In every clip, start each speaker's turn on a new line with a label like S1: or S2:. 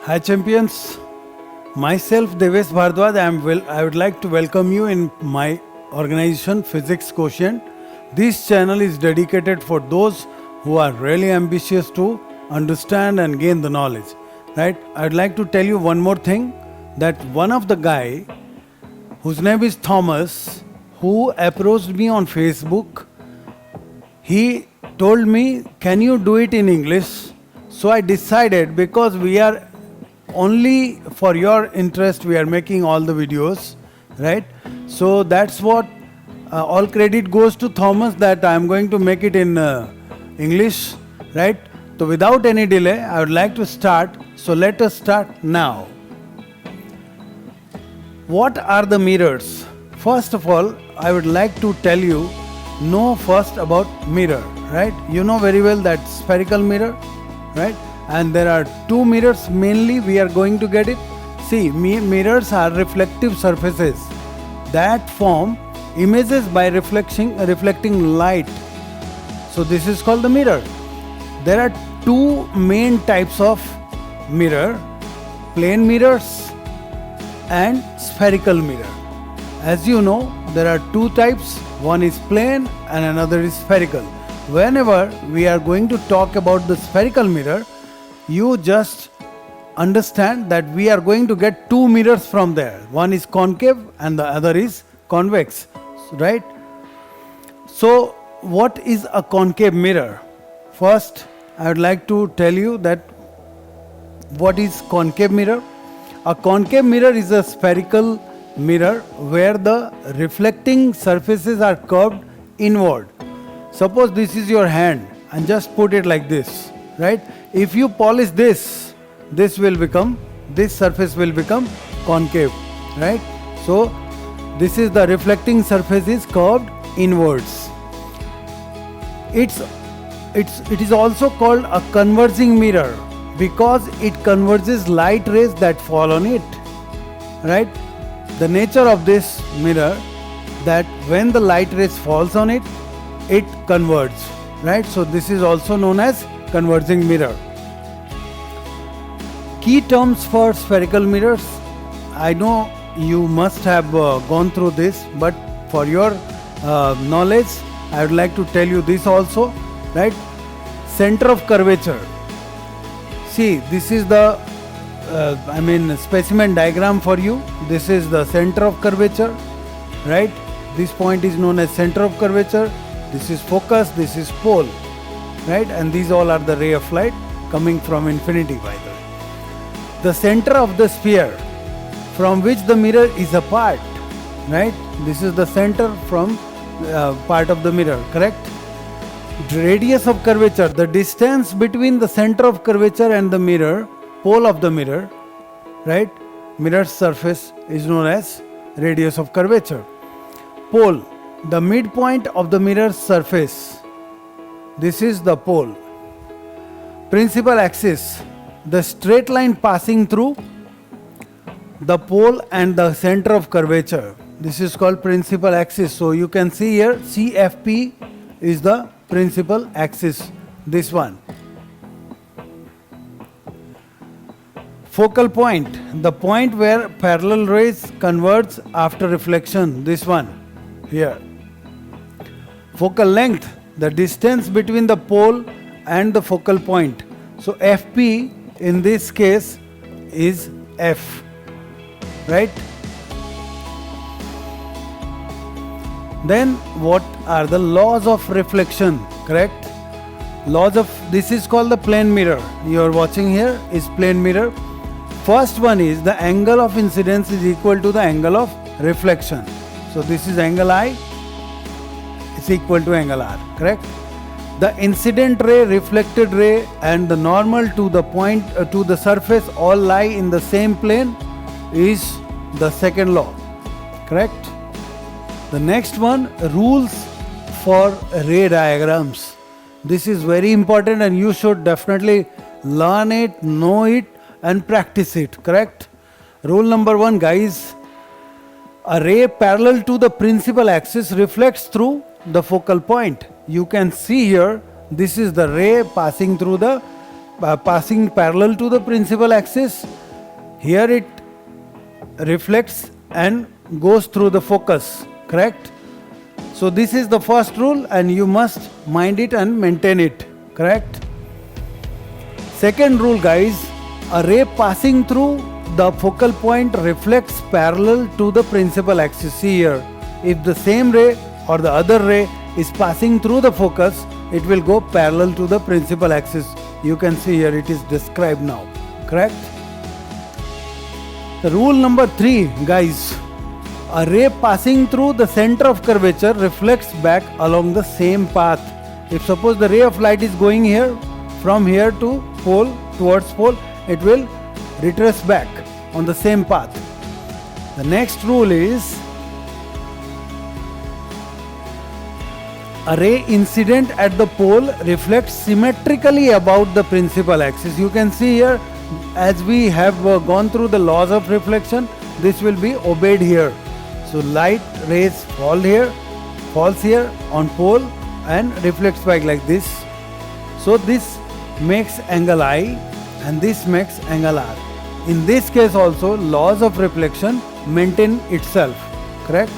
S1: Hi champions, myself Devesh Bhardwaj. I would like to welcome you in my organization Physics Quotient. This channel is dedicated for those who are really ambitious to understand and gain the knowledge. Right? I'd like to tell you one more thing, that one of the guy whose name is Thomas, who approached me on Facebook, he told me, can you do it in English? So I decided, because we are only for your interest, we are making all the videos, right? So that's what all credit goes to Thomas, that I am going to make it in English, right? So without any delay, I would like to start. So let us start now. What are the mirrors? First of all, I would like to tell you, know first about mirror, right? You know very well that spherical mirror, right? And there are two mirrors mainly we are going to get it. See, mirrors are reflective surfaces that form images by reflecting light. So this is called the mirror. There are two main types of mirror: plane mirrors and spherical mirror. As you know, there are two types. One is plane and another is spherical. Whenever we are going to talk about the spherical mirror, you just understand that we are going to get two mirrors from there. One is concave and the other is convex, right? So what is a concave mirror? First, I would like to tell you that what is concave mirror. A concave mirror is a spherical mirror where the reflecting surfaces are curved inward. Suppose this is your hand and just put it like this, right? If you polish this surface will become concave, right? So this is the reflecting surface is curved inwards. It is also called a converging mirror because it converges light rays that fall on it, right? The nature of this mirror, that when the light rays falls on it, it converges, right? So this is also known as converging mirror. Key terms for spherical mirrors. I know you must have gone through this, but for your knowledge, I would like to tell you this also, right? Center of curvature. See, this is the specimen diagram for you. This is the center of curvature, right? This point is known as center of curvature. This is focus, this is pole, right? And these all are the ray of light coming from infinity, by the way. The center of the sphere from which the mirror is a part, right? This is the center from part of the mirror, correct? Radius of curvature, the distance between the center of curvature and the mirror, pole of the mirror, right? Mirror surface is known as radius of curvature. Pole, the midpoint of the mirror surface, this is the pole. Principal axis, the straight line passing through the pole and the center of curvature. This is called principal axis. So you can see here CFP is the principal axis, this one. Focal point, the point where parallel rays converge after reflection, this one here. Focal length, the distance between the pole and the focal point. So FP in this case is F, right? Then what are the laws of reflection, correct? Laws of, this is called the plane mirror. You are watching here is plane mirror. First one is the angle of incidence is equal to the angle of reflection. So this is angle I is equal to angle R, correct? The incident ray, reflected ray and the normal to the point to the surface all lie in the same plane is the second law, correct? The next one, rules for ray diagrams. This is very important and you should definitely learn it, know it and practice it, correct? Rule number one, guys, a ray parallel to the principal axis reflects through the focal point. You can see here, this is the ray passing through the passing parallel to the principal axis. Here it reflects and goes through the focus, correct? So this is the first rule and you must mind it and maintain it, correct? Second rule guys, a ray passing through the focal point reflects parallel to the principal axis. See here, if the same ray or the other ray is passing through the focus, it will go parallel to the principal axis. You can see here it is described now, correct? The rule number 3 guys, a ray passing through the center of curvature reflects back along the same path. If suppose the ray of light is going here, from here to pole, towards pole, it will retrace back on the same path. The next rule is a ray incident at the pole reflects symmetrically about the principal axis. You can see here, as we have gone through the laws of reflection, this will be obeyed here. So light rays falls here on pole and reflects back like this. So this makes angle I and this makes angle R. In this case also, laws of reflection maintain itself, correct?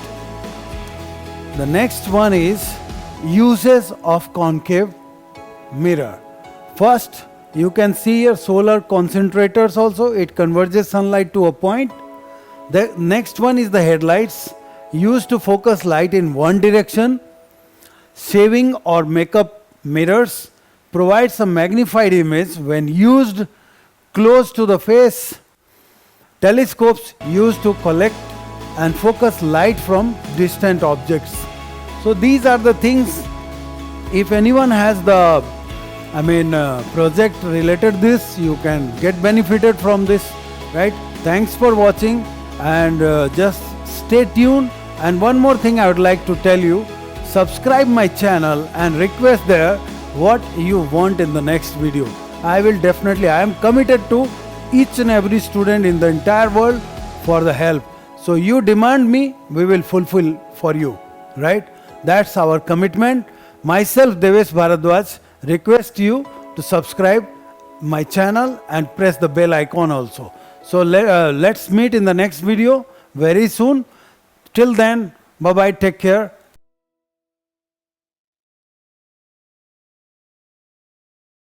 S1: The next one is uses of concave mirror. First, you can see here solar concentrators also, it converges sunlight to a point. The next one is the headlights used to focus light in one direction. Shaving or makeup mirrors provides a magnified image when used close to the face. Telescopes used to collect and focus light from distant objects. So these are the things. If anyone has the project related this, you can get benefited from this, right? Thanks for watching and just stay tuned. And one more thing I would like to tell you, subscribe my channel and request there what you want in the next video. I am committed to each and every student in the entire world for the help. So you demand me, we will fulfill for you, right? That's our commitment. Myself, Devesh Bhardwaj, request you to subscribe my channel and press the bell icon also. So let's meet in the next video very soon. Till then, bye bye, take care.